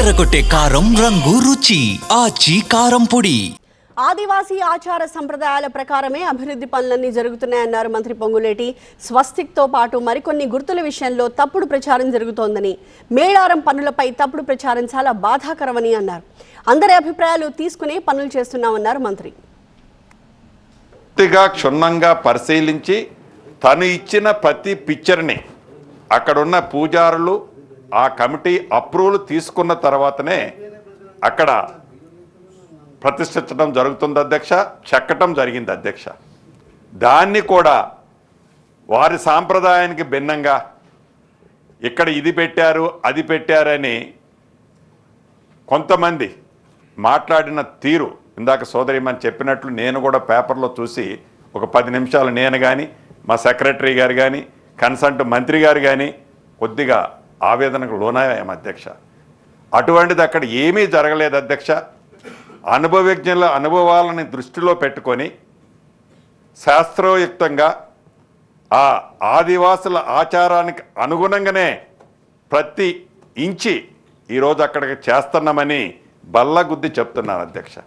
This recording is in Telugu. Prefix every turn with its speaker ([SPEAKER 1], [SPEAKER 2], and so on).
[SPEAKER 1] అదరగొట్టే కారం రంగు రుచి ఆచి కారం పొడి.
[SPEAKER 2] ఆదివాసీ ఆచార సంప్రదాయాల ప్రకారమే అభివృద్ధి పనులన్నీ జరుగుతున్నాయన్నారు మంత్రి పొంగులేటి. స్వస్తిక్తో పాటు మరికొన్ని గుర్తుల విషయంలో తప్పుడు ప్రచారం జరుగుతోందని, మేడారం పనులపై తప్పుడు ప్రచారం చాలా బాధాకరమని అన్నారు. అందరి అభిప్రాయాలు తీసుకునే పనులు చేస్తున్నామన్నారు మంత్రి.
[SPEAKER 3] క్షుణ్ణంగా పరిశీలించి తను ఇచ్చిన ప్రతి పిక్చర్ని అక్కడున్న పూజారులు ఆ కమిటీ అప్రూవల్ తీసుకున్న తర్వాతనే అక్కడ ప్రతిష్ఠించడం జరుగుతుంది అధ్యక్ష. చెక్కటం జరిగింది అధ్యక్ష. దాన్ని కూడా వారి సాంప్రదాయానికి భిన్నంగా ఇక్కడ ఇది పెట్టారు అది పెట్టారని కొంతమంది మాట్లాడిన తీరు ఇందాక సోదరిమని చెప్పినట్లు నేను కూడా పేపర్లో చూసి ఒక 10 నిమిషాలు నేను కానీ మా సెక్రటరీ గారు కానీ కన్సల్ట్ మంత్రి గారు కానీ కొద్దిగా ఆవేదనకు లోనయ్యాం అధ్యక్ష. అటువంటిది అక్కడ ఏమీ జరగలేదు అధ్యక్ష. అనుభవజ్ఞుల అనుభవాలని దృష్టిలో పెట్టుకొని శాస్త్రోయుక్తంగా ఆ ఆదివాసుల ఆచారానికి అనుగుణంగానే ప్రతి ఇంచి ఈరోజు అక్కడికి చేస్తున్నామని బల్లగుద్ది చెప్తున్నాను అధ్యక్ష.